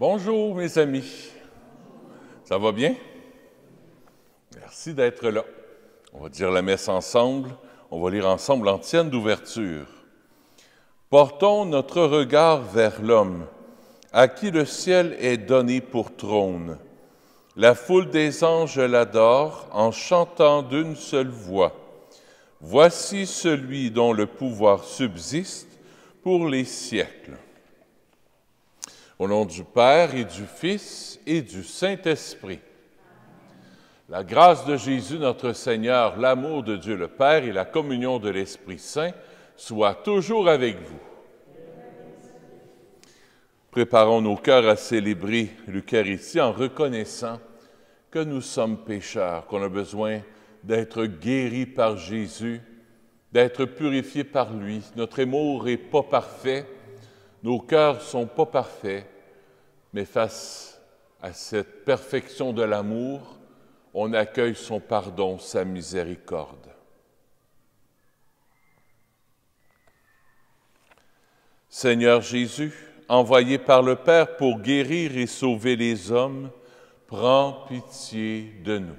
Bonjour mes amis, ça va bien? Merci d'être là. On va dire la messe ensemble, on va lire ensemble l'antienne d'ouverture. Portons notre regard vers l'homme, à qui le ciel est donné pour trône. La foule des anges l'adore en chantant d'une seule voix. Voici celui dont le pouvoir subsiste pour les siècles. Au nom du Père et du Fils et du Saint-Esprit. La grâce de Jésus notre Seigneur, l'amour de Dieu le Père et la communion de l'Esprit Saint soient toujours avec vous. Préparons nos cœurs à célébrer l'Eucharistie en reconnaissant que nous sommes pécheurs, qu'on a besoin d'être guéris par Jésus, d'être purifiés par lui. Notre amour n'est pas parfait, nos cœurs ne sont pas parfaits, mais face à cette perfection de l'amour, on accueille son pardon, sa miséricorde. Seigneur Jésus, envoyé par le Père pour guérir et sauver les hommes, prends pitié de nous.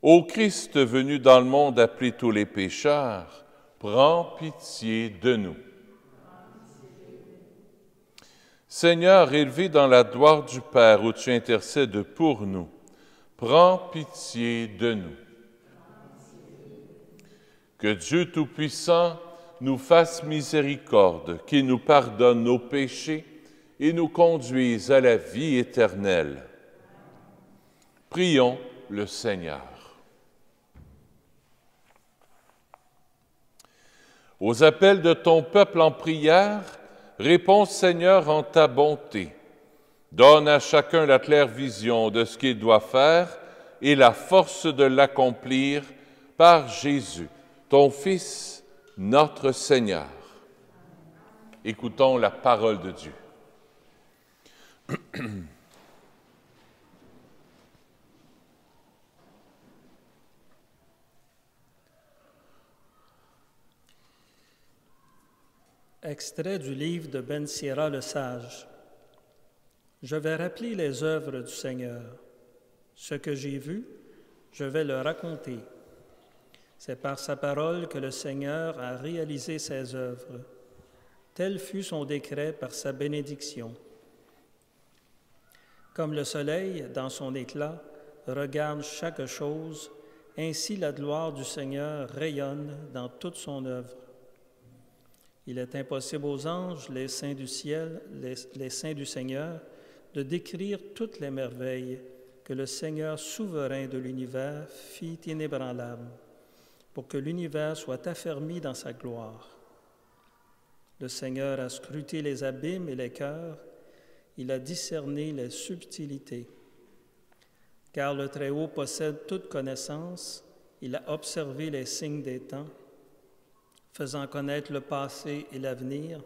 Ô Christ venu dans le monde appeler tous les pécheurs, prends pitié de nous. Seigneur, élevé dans la gloire du Père où tu intercèdes pour nous, prends pitié de nous. Que Dieu Tout-Puissant nous fasse miséricorde, qu'il nous pardonne nos péchés et nous conduise à la vie éternelle. Prions le Seigneur. Aux appels de ton peuple en prière, réponds, Seigneur, en ta bonté. Donne à chacun la claire vision de ce qu'il doit faire et la force de l'accomplir par Jésus, ton Fils, notre Seigneur. Écoutons la parole de Dieu. Extrait du livre de Ben Sira le Sage. Je vais rappeler les œuvres du Seigneur. Ce que j'ai vu, je vais le raconter. C'est par sa parole que le Seigneur a réalisé ses œuvres. Tel fut son décret par sa bénédiction. Comme le soleil, dans son éclat, regarde chaque chose, ainsi la gloire du Seigneur rayonne dans toute son œuvre. Il est impossible aux anges, les saints du ciel, les saints du Seigneur, de décrire toutes les merveilles que le Seigneur souverain de l'univers fit inébranlable, pour que l'univers soit affermi dans sa gloire. Le Seigneur a scruté les abîmes et les cœurs, il a discerné les subtilités. Car le Très-Haut possède toute connaissance, il a observé les signes des temps, faisant connaître le passé et l'avenir,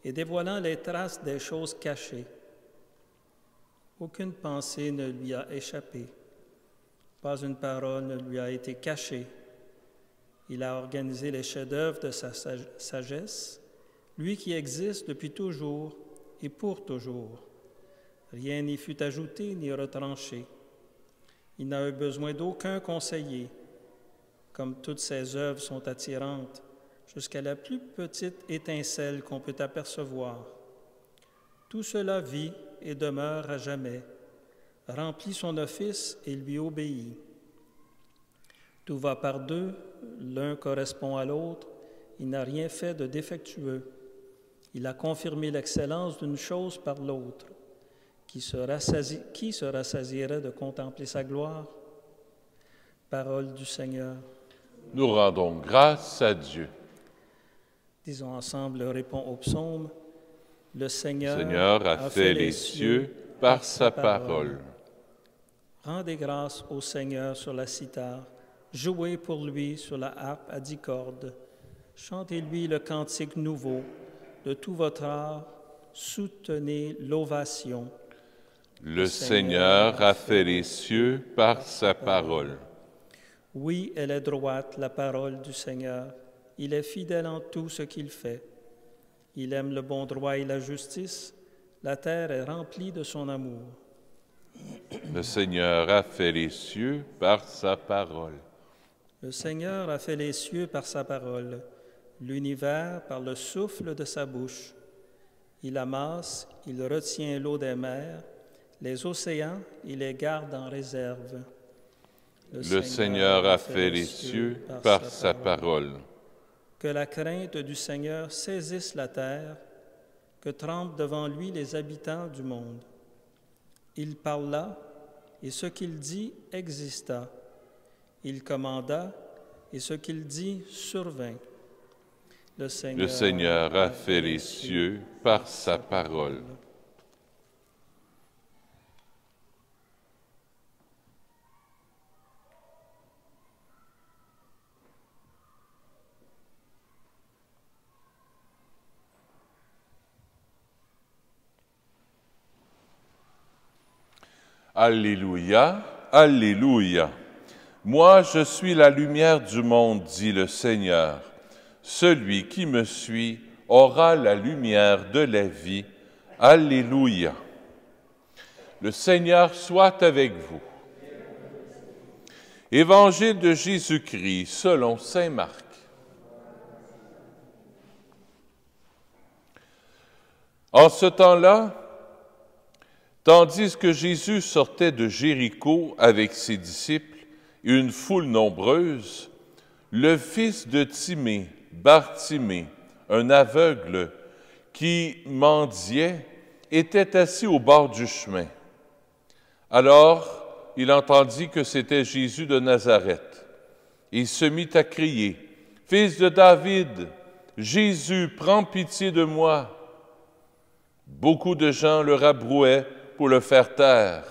et dévoilant les traces des choses cachées. Aucune pensée ne lui a échappé, pas une parole ne lui a été cachée. Il a organisé les chefs-d'œuvre de sa sagesse, lui qui existe depuis toujours et pour toujours. Rien n'y fut ajouté ni retranché. Il n'a eu besoin d'aucun conseiller. Comme toutes ses œuvres sont attirantes, jusqu'à la plus petite étincelle qu'on peut apercevoir. Tout cela vit et demeure à jamais, remplit son office et lui obéit. Tout va par deux, l'un correspond à l'autre, il n'a rien fait de défectueux. Il a confirmé l'excellence d'une chose par l'autre. Qui se rassasierait de contempler sa gloire? Parole du Seigneur. Nous rendons grâce à Dieu. Disons ensemble le répond au psaume. Le Seigneur a fait les cieux par sa parole. Rendez grâce au Seigneur sur la cithare. Jouez pour lui sur la harpe à 10 cordes. Chantez-lui le cantique nouveau. De tout votre art, soutenez l'ovation. Le Seigneur a fait les cieux par sa parole. Oui, elle est droite, la parole du Seigneur. Il est fidèle en tout ce qu'il fait. Il aime le bon droit et la justice. La terre est remplie de son amour. Le Seigneur a fait les cieux par sa parole. Le Seigneur a fait les cieux par sa parole, l'univers par le souffle de sa bouche. Il amasse, il retient l'eau des mers, les océans, il les garde en réserve. Le Seigneur a fait les cieux par sa parole. Que la crainte du Seigneur saisisse la terre, que tremblent devant lui les habitants du monde. Il parla, et ce qu'il dit exista. Il commanda, et ce qu'il dit survint. Le Seigneur a fait les cieux par sa parole. Alléluia, Alléluia. Moi, je suis la lumière du monde, dit le Seigneur. Celui qui me suit aura la lumière de la vie. Alléluia. Le Seigneur soit avec vous. Évangile de Jésus-Christ selon saint Marc. En ce temps-là, tandis que Jésus sortait de Jéricho avec ses disciples et une foule nombreuse, le fils de Timée, Bartimée, un aveugle qui mendiait, était assis au bord du chemin. Alors, il entendit que c'était Jésus de Nazareth. Il se mit à crier, « Fils de David, Jésus, prends pitié de moi. » Beaucoup de gens le rabrouaient pour le faire taire,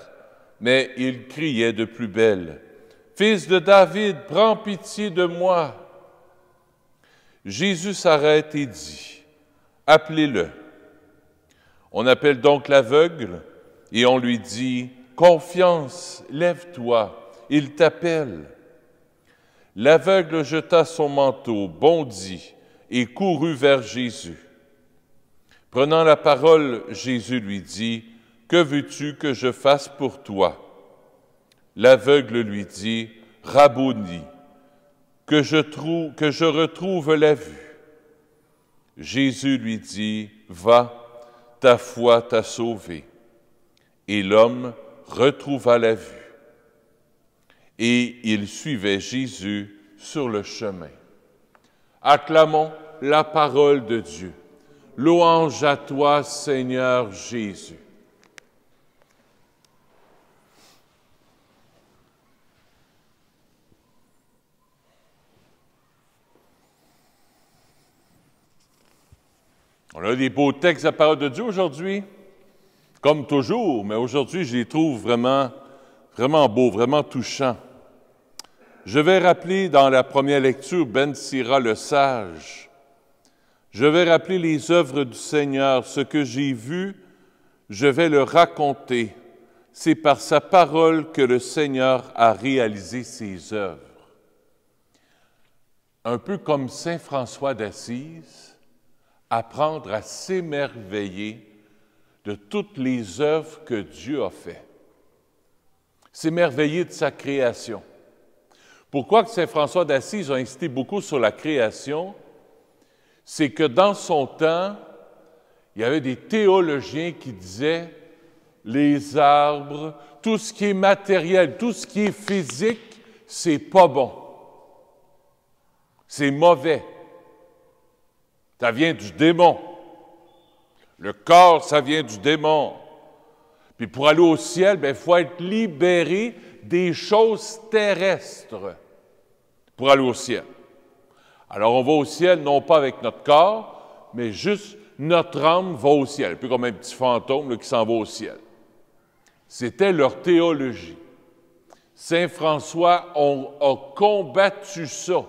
mais il criait de plus belle, « Fils de David, prends pitié de moi. » Jésus s'arrête et dit, « Appelez-le. » On appelle donc l'aveugle et on lui dit, « Confiance, lève-toi, il t'appelle. » L'aveugle jeta son manteau, bondit et courut vers Jésus. Prenant la parole, Jésus lui dit, « Que veux-tu que je fasse pour toi? » L'aveugle lui dit, « Rabboni, que je retrouve la vue. » Jésus lui dit, « Va, ta foi t'a sauvé. » Et l'homme retrouva la vue. Et il suivait Jésus sur le chemin. Acclamons la parole de Dieu. Louange à toi, Seigneur Jésus. On a des beaux textes de la parole de Dieu aujourd'hui, comme toujours, mais aujourd'hui, je les trouve vraiment beaux, vraiment touchants. Je vais rappeler dans la première lecture Ben Sira le sage. Je vais rappeler les œuvres du Seigneur, ce que j'ai vu, je vais le raconter. C'est par sa parole que le Seigneur a réalisé ses œuvres. Un peu comme saint François d'Assise, apprendre à s'émerveiller de toutes les œuvres que Dieu a faites. S'émerveiller de sa création. Pourquoi que saint François d'Assise a insisté beaucoup sur la création? C'est que dans son temps, il y avait des théologiens qui disaient les arbres, tout ce qui est matériel, tout ce qui est physique, c'est pas bon. C'est mauvais. Ça vient du démon. Le corps, ça vient du démon. Puis pour aller au ciel, il faut être libéré des choses terrestres pour aller au ciel. Alors on va au ciel, non pas avec notre corps, mais juste notre âme va au ciel, un peu comme un petit fantôme là, qui s'en va au ciel. C'était leur théologie. Saint François a combattu ça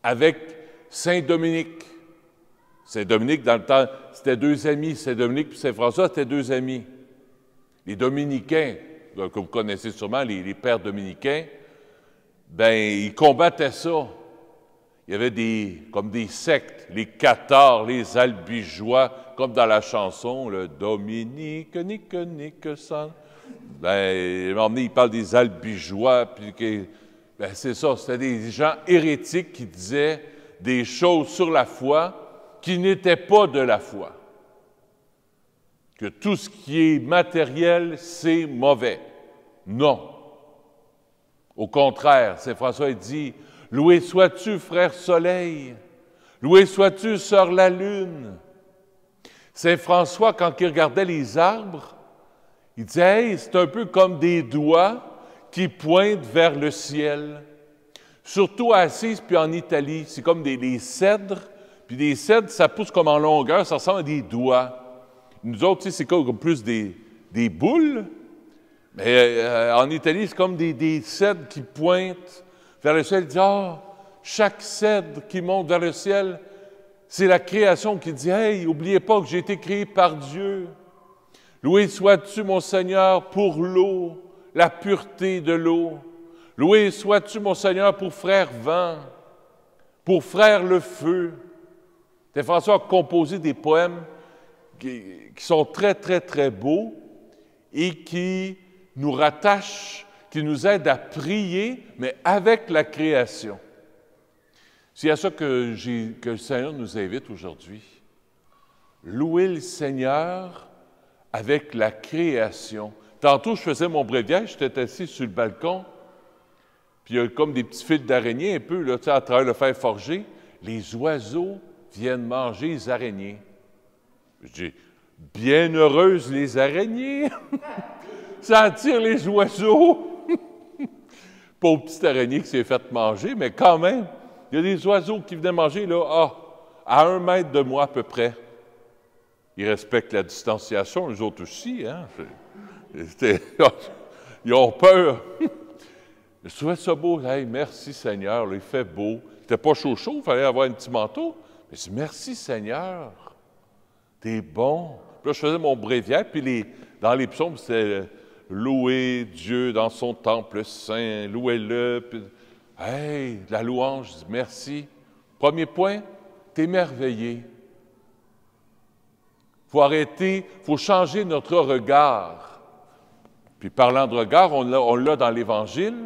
avec Saint Dominique. Saint Dominique, dans le temps, c'était deux amis. Saint Dominique et Saint François, c'était deux amis. Les dominicains, que vous connaissez sûrement, les pères dominicains, ils combattaient ça. il y avait comme des sectes, les cathares, les albigeois, comme dans la chanson, le Dominique, Nique, San. Il parle des albigeois, puis c'est ça, c'était des gens hérétiques qui disaient des choses sur la foi qui n'étaient pas de la foi. Que tout ce qui est matériel, c'est mauvais. Non. Au contraire, Saint François dit « Loué sois-tu, frère Soleil, loué sois-tu, sœur la Lune. » Saint François, quand il regardait les arbres, il disait « Hey, c'est un peu comme des doigts qui pointent vers le ciel. » Surtout à Assise puis en Italie, c'est comme des cèdres, puis des cèdres, ça pousse comme en longueur, ça ressemble à des doigts. Nous autres, c'est comme plus des boules, mais en Italie, c'est comme des cèdres qui pointent vers le ciel. Il dit, chaque cèdre qui monte vers le ciel, c'est la création qui dit, « Hey, n'oubliez pas que j'ai été créé par Dieu. Loué sois-tu, mon Seigneur, pour l'eau, la pureté de l'eau. Loué sois-tu, mon Seigneur, pour frère vent, pour frère le feu. » Saint François a composé des poèmes qui sont très, très, très beaux et qui nous rattachent, qui nous aident à prier, mais avec la création. C'est à ça que le Seigneur nous invite aujourd'hui. Louer le Seigneur avec la création. Tantôt, je faisais mon bréviaire, j'étais assis sur le balcon, puis il y a comme des petits fils d'araignée un peu, là, à travers le fer forgé. Les oiseaux viennent manger les araignées. Je dis, bien heureuses les araignées! Ça attire les oiseaux! Pauvre petite araignée qui s'est faite manger, mais quand même, il y a des oiseaux qui venaient manger, là, à 1 mètre de moi à peu près. Ils respectent la distanciation, eux autres aussi, hein? Ils ont peur. Je trouvais ça beau. Hey, merci Seigneur, là, il fait beau. C'était pas chaud, il fallait avoir un petit manteau. Mais c'est merci Seigneur, t'es bon. Puis là, je faisais mon bréviaire, puis dans les psaumes, c'était louer Dieu dans son temple saint, louez-le. Puis, hey, la louange, je dis merci. Premier point, t'émerveiller. Il faut arrêter, il faut changer notre regard. Puis parlant de regard, on l'a dans l'Évangile.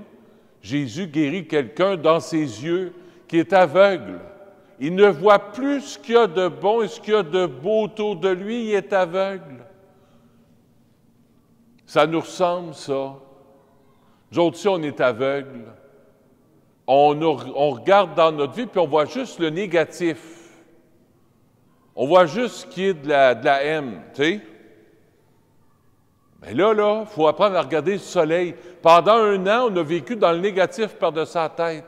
Jésus guérit quelqu'un dans ses yeux qui est aveugle. Il ne voit plus ce qu'il y a de bon et ce qu'il y a de beau autour de lui, il est aveugle. Ça nous ressemble, ça. Nous autres aussi, on est aveugles. On regarde dans notre vie, puis on voit juste le négatif. On voit juste ce qui est de la haine, tu sais. Mais là, il faut apprendre à regarder le soleil. Pendant 1 an, on a vécu dans le négatif par-dessus la tête.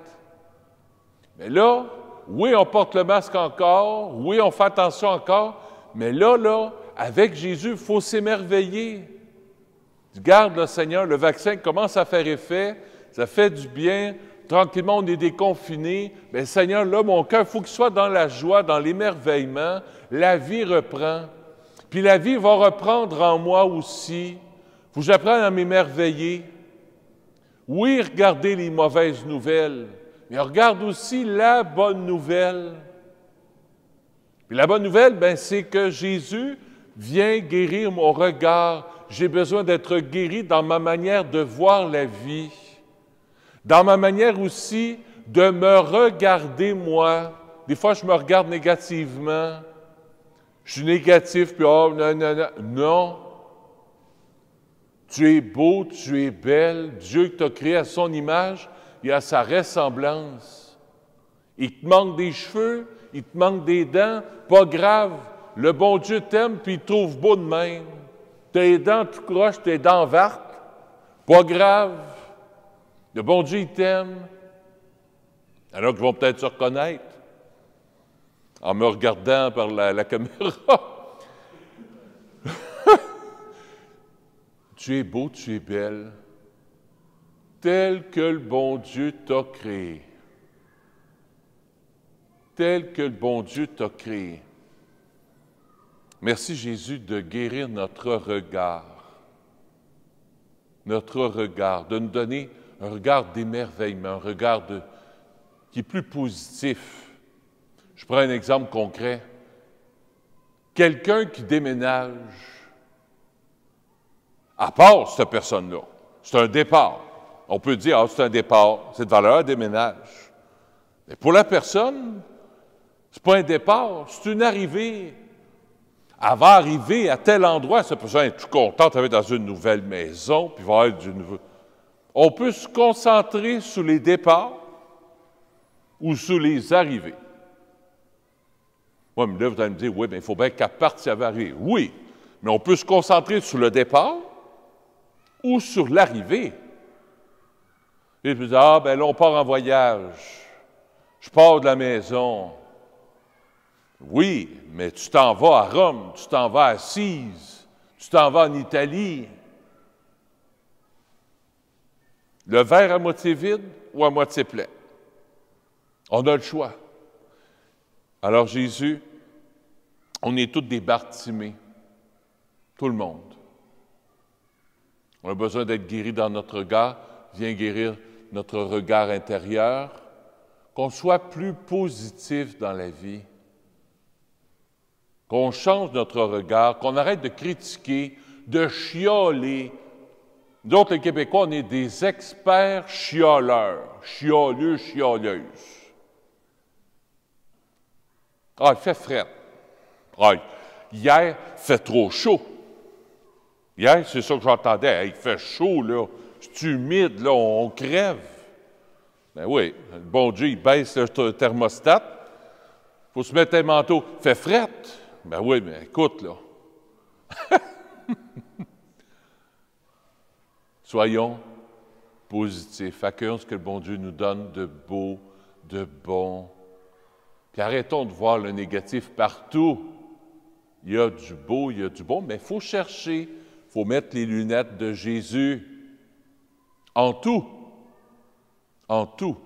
Mais là, oui, on porte le masque encore, oui, on fait attention encore, mais là, avec Jésus, il faut s'émerveiller. Regarde, le Seigneur, le vaccin commence à faire effet, ça fait du bien, tranquillement, on est déconfinés. Mais Seigneur, là, mon cœur, il faut qu'il soit dans la joie, dans l'émerveillement. La vie reprend. Puis la vie va reprendre en moi aussi. Il faut que j'apprenne à m'émerveiller. Oui, regardez les mauvaises nouvelles, mais regarde aussi la bonne nouvelle. Puis la bonne nouvelle, c'est que Jésus vient guérir mon regard. J'ai besoin d'être guéri dans ma manière de voir la vie, dans ma manière aussi de me regarder moi. Des fois, je me regarde négativement. Je suis négatif, puis non. Tu es beau, tu es belle. Dieu qui t'a créé à son image et à sa ressemblance. Il te manque des cheveux, il te manque des dents, pas grave. Le bon Dieu t'aime, puis il te trouve beau de même. Tes dents tout croche, tes dents vertes, pas grave. Le bon Dieu, il t'aime. Alors qu'ils vont peut-être se reconnaître en me regardant par la caméra. Tu es beau, tu es belle, tel que le bon Dieu t'a créé. Tel que le bon Dieu t'a créé. Merci Jésus de guérir notre regard, de nous donner un regard d'émerveillement, un regard qui est plus positif. Je prends un exemple concret. Quelqu'un qui déménage, à part cette personne-là, c'est un départ. On peut dire, ah, c'est un départ, cette valeur déménage. Mais pour la personne, c'est pas un départ, c'est une arrivée. Elle va arriver à tel endroit, cette personne est tout contente, elle va être dans une nouvelle maison, puis va être du nouveau. On peut se concentrer sur les départs ou sur les arrivées. Moi, là, vous allez me dire, oui, mais il faut bien qu'elle parte si elle va arriver. Oui, mais on peut se concentrer sur le départ ou sur l'arrivée. Et puis, ah, ben là, on part en voyage. Je pars de la maison. Oui, mais tu t'en vas à Rome, tu t'en vas à Cise, tu t'en vas en Italie. Le verre à moitié vide ou à moitié plein? On a le choix. Alors Jésus, on est tous des Bartimée, tout le monde. On a besoin d'être guéri dans notre regard, viens guérir notre regard intérieur, qu'on soit plus positif dans la vie, qu'on change notre regard, qu'on arrête de critiquer, de chialer. Nous autres, les Québécois, on est des experts chialeurs, chialeux, chialeuses. Ah, il fait fret. Ah, hier, il fait trop chaud. Hier, c'est ça que j'entendais. Hey, il fait chaud, là. C'est humide, là, on crève. Ben oui, le bon Dieu, il baisse le thermostat. Il faut se mettre un manteau. Il fait fret. Ben oui, mais écoute, là. Soyons positifs. Accueillons ce que le bon Dieu nous donne de beau, de bon. Puis arrêtons de voir le négatif partout. Il y a du beau, il y a du bon, mais il faut chercher. Il faut mettre les lunettes de Jésus. En tout. En tout.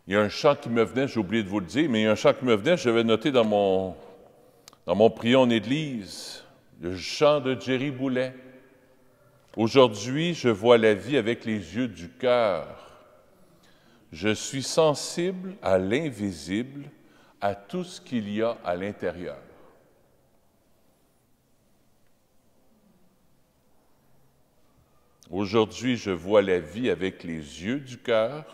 Il y a un chant qui me venait, j'ai oublié de vous le dire, mais il y a un chant qui me venait, j'avais noté dans mon prion en Église, le chant de Jerry Boulet. Aujourd'hui, je vois la vie avec les yeux du cœur. Je suis sensible à l'invisible, à tout ce qu'il y a à l'intérieur. Aujourd'hui, je vois la vie avec les yeux du cœur.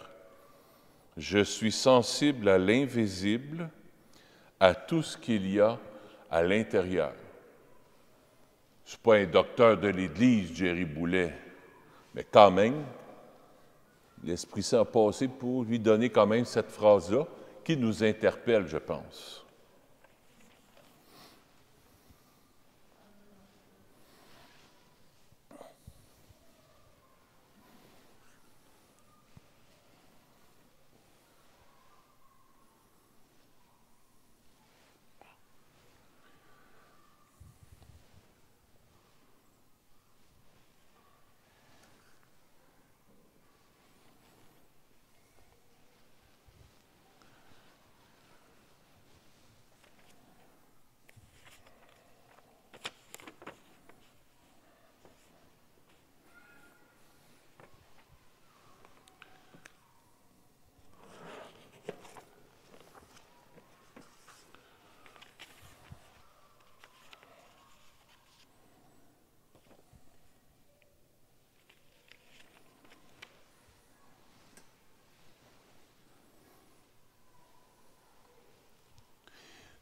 Je suis sensible à l'invisible, à tout ce qu'il y a à l'intérieur. Je ne suis pas un docteur de l'Église, Jerry Boulet, mais quand même, l'Esprit Saint a passé pour lui donner quand même cette phrase-là qui nous interpelle, je pense.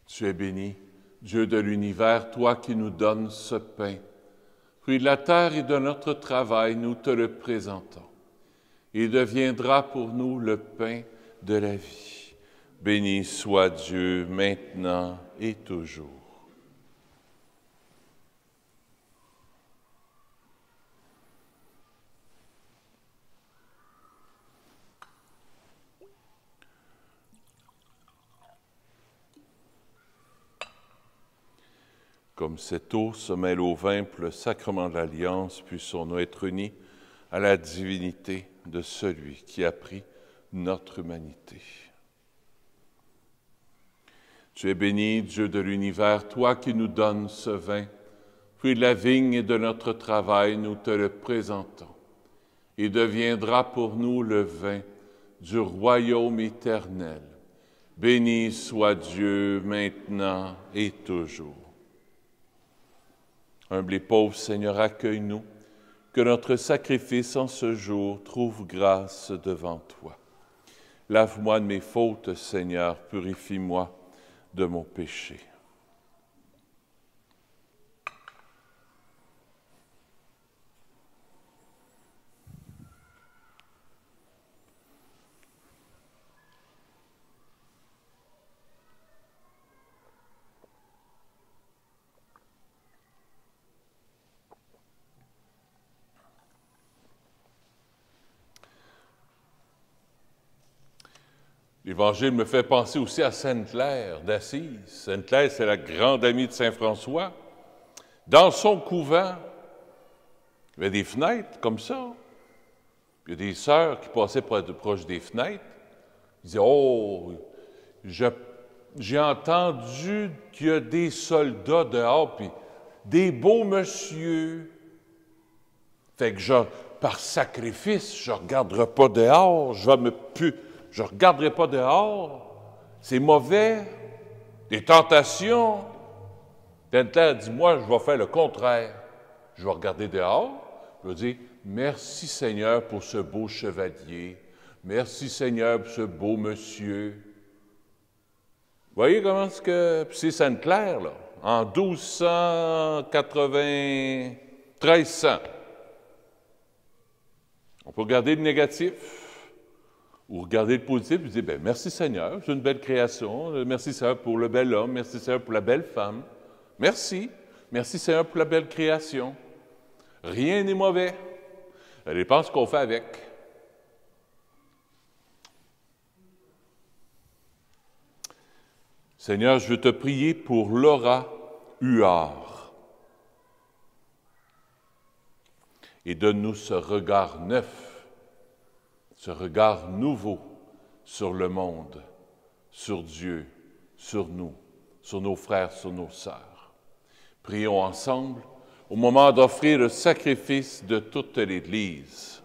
Tu es béni, Dieu de l'univers, toi qui nous donnes ce pain. Fruit de la terre et de notre travail, nous te le présentons. Il deviendra pour nous le pain de la vie. Béni soit Dieu maintenant et toujours. Comme cette eau se mêle au vin pour le sacrement de l'Alliance, puissions-nous être unis à la divinité de celui qui a pris notre humanité. Tu es béni, Dieu de l'univers, toi qui nous donnes ce vin, fruit de la vigne et de notre travail, nous te le présentons. Il deviendra pour nous le vin du royaume éternel. Béni soit Dieu maintenant et toujours. Humble et pauvre Seigneur, accueille-nous, que notre sacrifice en ce jour trouve grâce devant toi. Lave-moi de mes fautes, Seigneur, purifie-moi de mon péché. L'Évangile me fait penser aussi à Sainte-Claire d'Assise. Sainte-Claire, c'est la grande amie de Saint-François. Dans son couvent, il y avait des fenêtres comme ça. Il y a des sœurs qui passaient proche des fenêtres. Ils disaient « Oh, j'ai entendu qu'il y a des soldats dehors, puis des beaux messieurs. Fait que par sacrifice, je ne regarderai pas dehors, je ne regarderai pas dehors, c'est mauvais, des tentations. » Sainte-Claire dit, moi, je vais faire le contraire. Je vais regarder dehors, je vais dire, merci Seigneur pour ce beau chevalier, merci Seigneur pour ce beau monsieur. Vous voyez comment c'est que... Puis c'est Sainte-Claire, là, en 1300. On peut regarder le négatif, ou regarder le positif et dire, bien, merci Seigneur, c'est une belle création, merci Seigneur pour le bel homme, merci Seigneur pour la belle femme, merci Seigneur pour la belle création. Rien n'est mauvais, ça dépend ce qu'on fait avec. Seigneur, je veux te prier pour Laura Huard et donne-nous ce regard neuf, ce regard nouveau sur le monde, sur Dieu, sur nous, sur nos frères, sur nos sœurs. Prions ensemble au moment d'offrir le sacrifice de toute l'Église.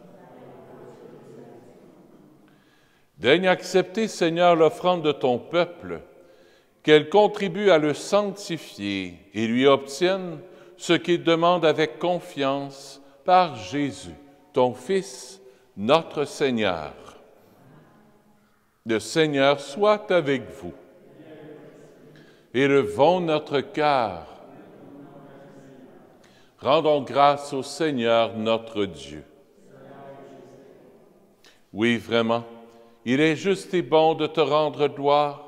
Daigne accepter, Seigneur, l'offrande de ton peuple, qu'elle contribue à le sanctifier et lui obtienne ce qu'il demande avec confiance par Jésus, ton Fils, notre Seigneur. Le Seigneur soit avec vous. Élevons notre cœur. Rendons grâce au Seigneur notre Dieu. Oui, vraiment, il est juste et bon de te rendre gloire,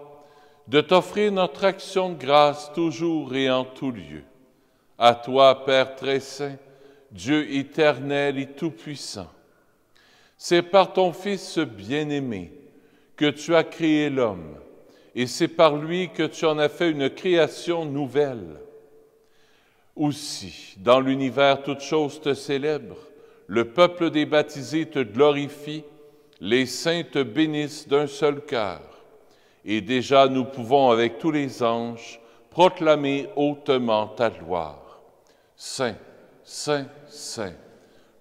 de t'offrir notre action de grâce toujours et en tout lieu. À toi, Père très saint, Dieu éternel et tout-puissant, c'est par ton Fils bien-aimé que tu as créé l'homme, et c'est par lui que tu en as fait une création nouvelle. Aussi, dans l'univers, toutes choses te célèbrent, le peuple des baptisés te glorifie, les saints te bénissent d'un seul cœur. Et déjà nous pouvons, avec tous les anges, proclamer hautement ta gloire. Saint, Saint, Saint,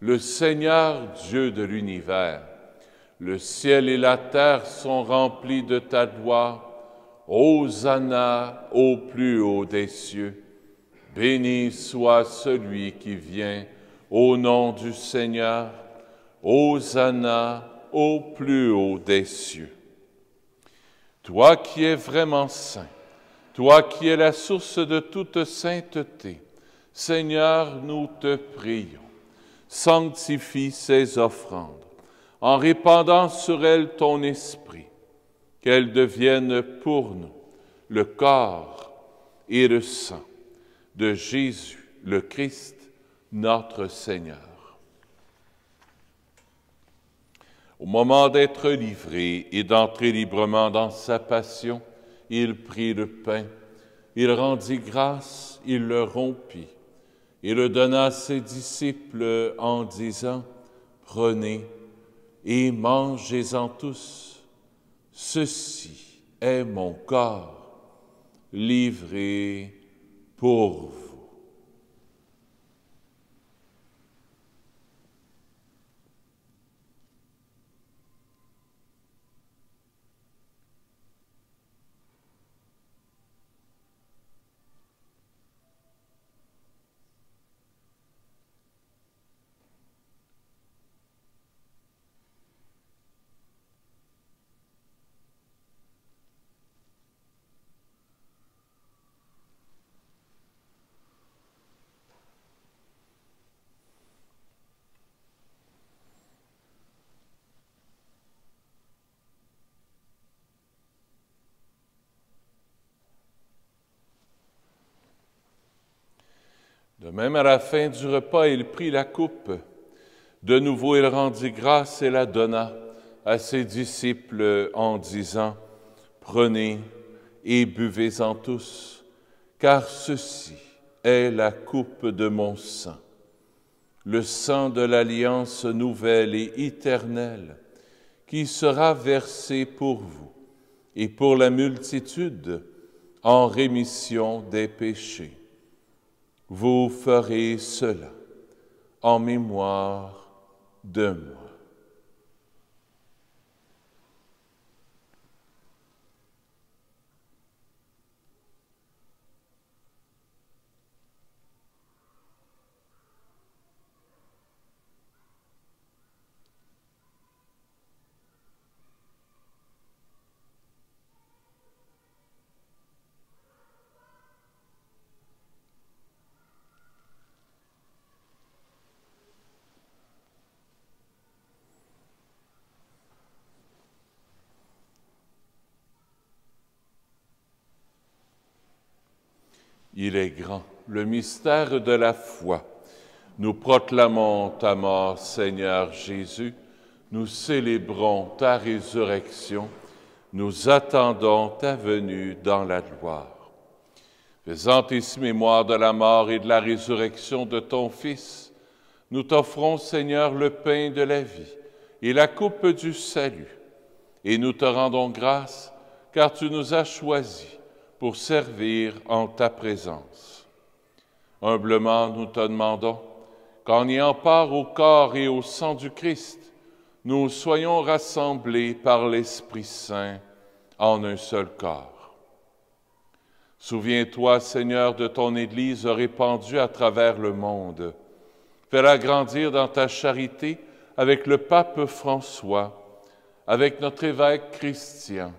le Seigneur Dieu de l'univers, le ciel et la terre sont remplis de ta gloire. Hosanna au plus haut des cieux. Béni soit celui qui vient au nom du Seigneur. Hosanna au plus haut des cieux. Toi qui es vraiment saint, toi qui es la source de toute sainteté, Seigneur, nous te prions. Sanctifie ces offrandes, en répandant sur elles ton esprit, qu'elles deviennent pour nous le corps et le sang de Jésus, le Christ, notre Seigneur. Au moment d'être livré et d'entrer librement dans sa passion, il prit le pain, il rendit grâce, il le rompit, et le donna à ses disciples en disant, « Prenez et mangez-en tous, ceci est mon corps, livré pour vous. De même, à la fin du repas, il prit la coupe. De nouveau, il rendit grâce et la donna à ses disciples en disant, « Prenez et buvez-en tous, car ceci est la coupe de mon sang, le sang de l'alliance nouvelle et éternelle, qui sera versé pour vous et pour la multitude en rémission des péchés. Vous ferez cela en mémoire de moi. » Il est grand, le mystère de la foi. Nous proclamons ta mort, Seigneur Jésus. Nous célébrons ta résurrection. Nous attendons ta venue dans la gloire. Faisant ici mémoire de la mort et de la résurrection de ton Fils, nous t'offrons, Seigneur, le pain de la vie et la coupe du salut. Et nous te rendons grâce, car tu nous as choisis pour servir en ta présence. Humblement, nous te demandons qu'en ayant part au corps et au sang du Christ, nous soyons rassemblés par l'Esprit Saint en un seul corps. Souviens-toi, Seigneur, de ton Église répandue à travers le monde. Fais-la grandir dans ta charité avec le pape François, avec notre évêque Christian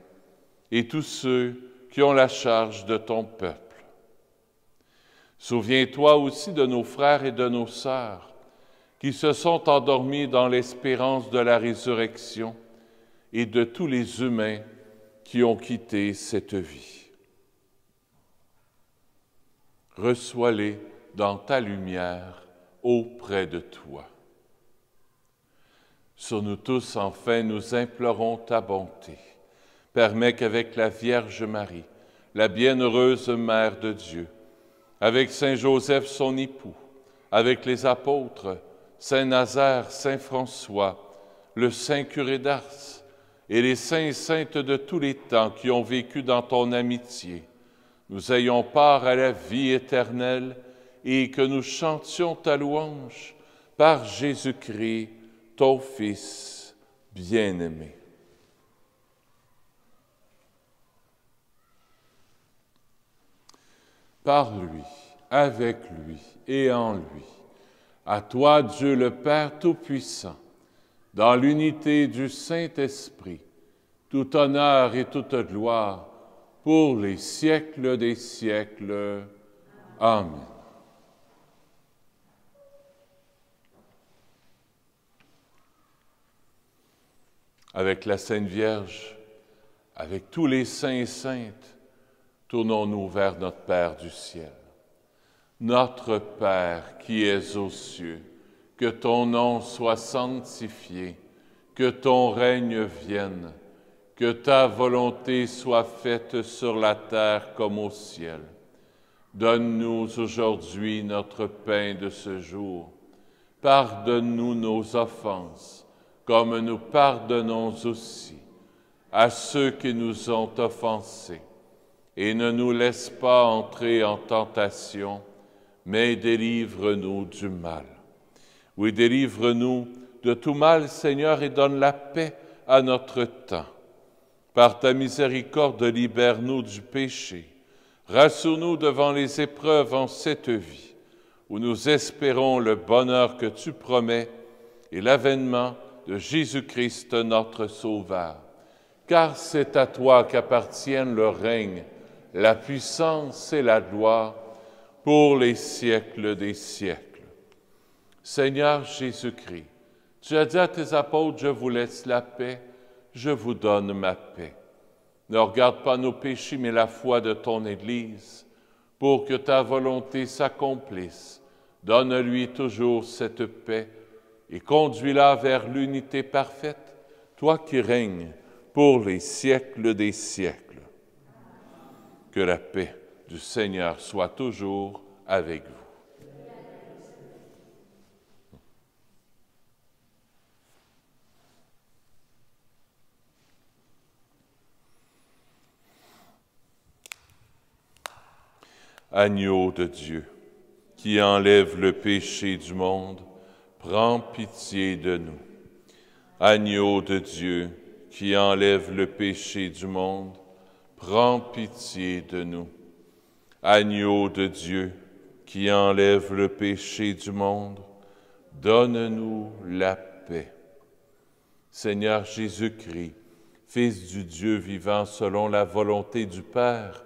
et tous ceux qui ont la charge de ton peuple. Souviens-toi aussi de nos frères et de nos sœurs qui se sont endormis dans l'espérance de la résurrection et de tous les humains qui ont quitté cette vie. Reçois-les dans ta lumière auprès de toi. Sur nous tous, enfin, nous implorons ta bonté. Permets qu'avec la Vierge Marie, la bienheureuse Mère de Dieu, avec Saint Joseph son époux, avec les apôtres, Saint Nazaire, Saint François, le Saint curé d'Ars et les saints et saintes de tous les temps qui ont vécu dans ton amitié, nous ayons part à la vie éternelle et que nous chantions ta louange par Jésus-Christ, ton Fils bien-aimé. Par lui, avec lui et en lui, à toi, Dieu le Père Tout-Puissant, dans l'unité du Saint-Esprit, tout honneur et toute gloire pour les siècles des siècles. Amen. Avec la Sainte Vierge, avec tous les saints et saintes, tournons-nous vers notre Père du ciel. Notre Père qui es aux cieux, que ton nom soit sanctifié, que ton règne vienne, que ta volonté soit faite sur la terre comme au ciel. Donne-nous aujourd'hui notre pain de ce jour. Pardonne-nous nos offenses, comme nous pardonnons aussi à ceux qui nous ont offensés. et ne nous laisse pas entrer en tentation, mais délivre-nous du mal. Oui, délivre-nous de tout mal, Seigneur, et donne la paix à notre temps. Par ta miséricorde, libère-nous du péché. Rassure-nous devant les épreuves en cette vie, où nous espérons le bonheur que tu promets et l'avènement de Jésus-Christ, notre Sauveur. Car c'est à toi qu'appartiennent le règne, la puissance et la gloire pour les siècles des siècles. Seigneur Jésus-Christ, tu as dit à tes apôtres, je vous laisse la paix, je vous donne ma paix. Ne regarde pas nos péchés, mais la foi de ton Église, pour que ta volonté s'accomplisse. Donne-lui toujours cette paix et conduis-la vers l'unité parfaite, toi qui règnes pour les siècles des siècles. Que la paix du Seigneur soit toujours avec vous. Agneau de Dieu, qui enlève le péché du monde, prends pitié de nous. Agneau de Dieu, qui enlève le péché du monde, prends pitié de nous. Agneau de Dieu, qui enlève le péché du monde, donne-nous la paix. Seigneur Jésus-Christ, Fils du Dieu vivant selon la volonté du Père,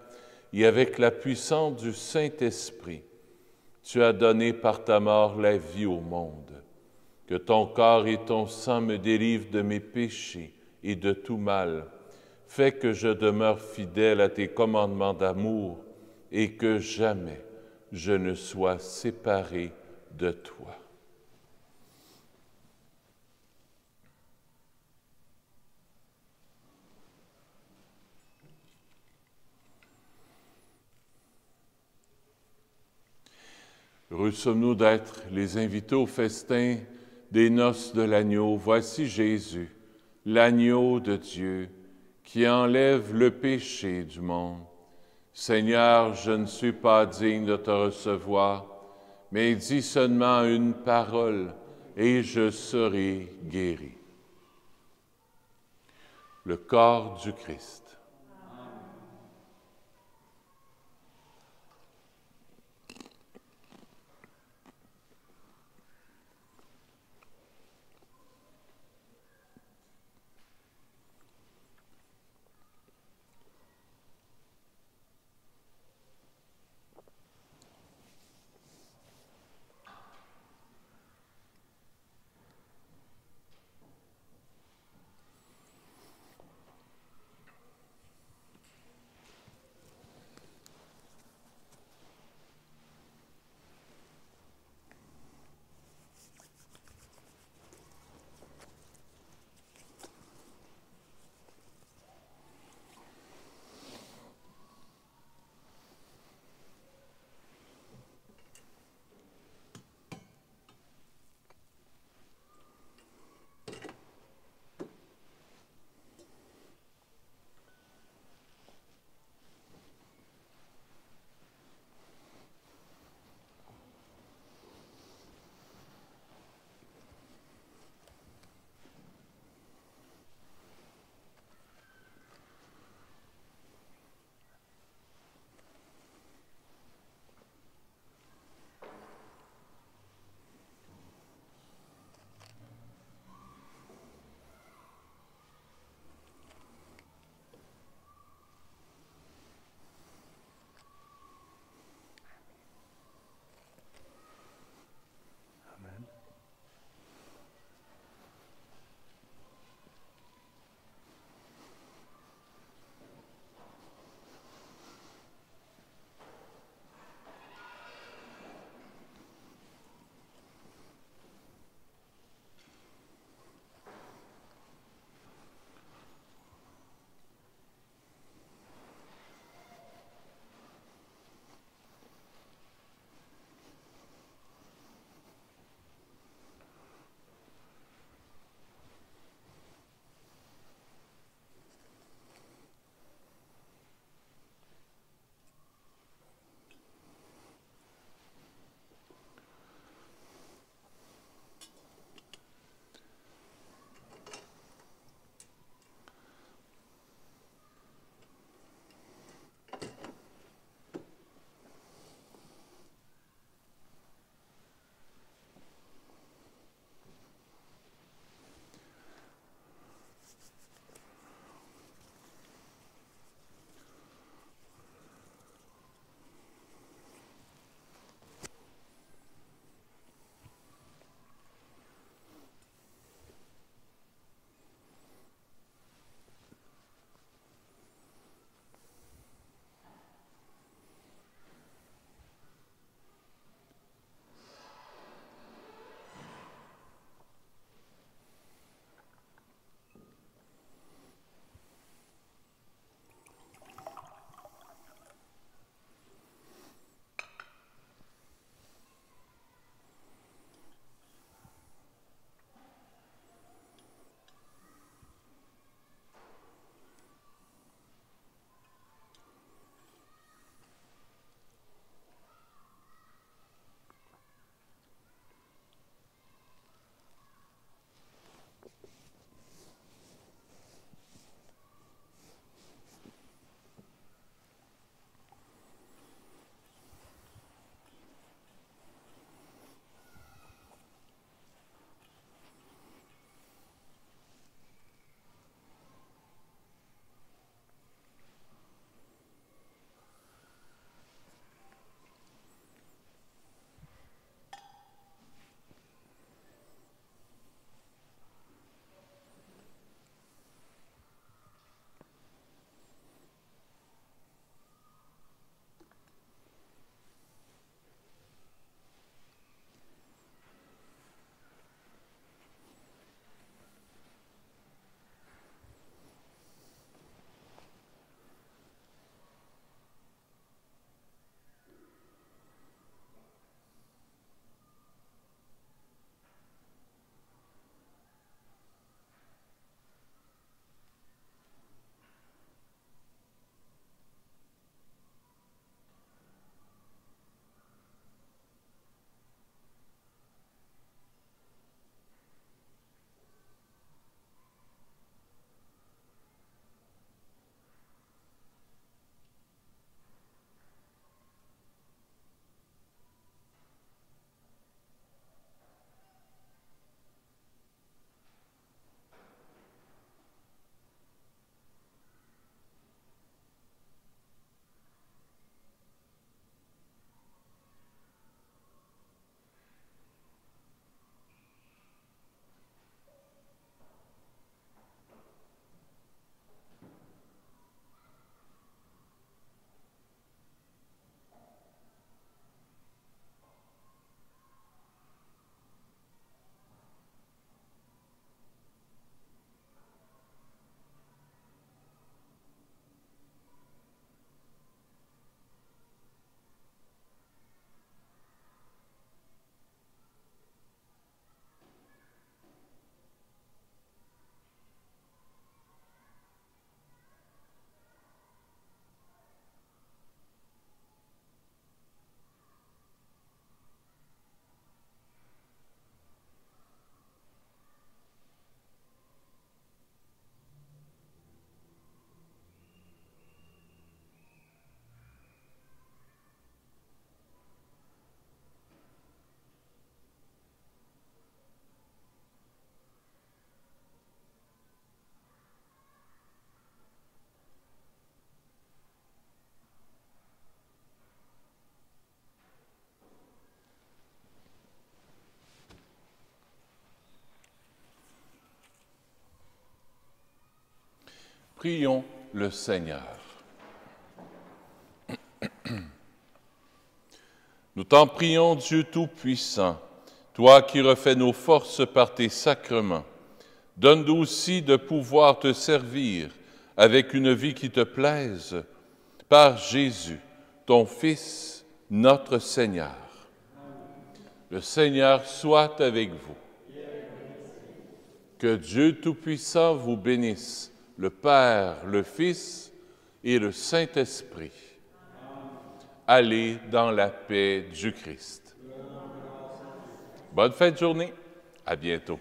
et avec la puissance du Saint-Esprit, tu as donné par ta mort la vie au monde. Que ton corps et ton sang me délivrent de mes péchés et de tout mal. Fais que je demeure fidèle à tes commandements d'amour et que jamais je ne sois séparé de toi. Heureux sommes-nous d'être les invités au festin des noces de l'agneau. Voici Jésus, l'agneau de Dieu, qui enlève le péché du monde. Seigneur, je ne suis pas digne de te recevoir, mais dis seulement une parole et je serai guéri. Le corps du Christ. Prions le Seigneur. Nous t'en prions, Dieu Tout-Puissant, toi qui refais nos forces par tes sacrements. Donne-nous aussi de pouvoir te servir avec une vie qui te plaise, par Jésus, ton Fils, notre Seigneur. Le Seigneur soit avec vous. Que Dieu Tout-Puissant vous bénisse, le Père, le Fils et le Saint-Esprit. Allez dans la paix du Christ. Bonne fin de journée. À bientôt.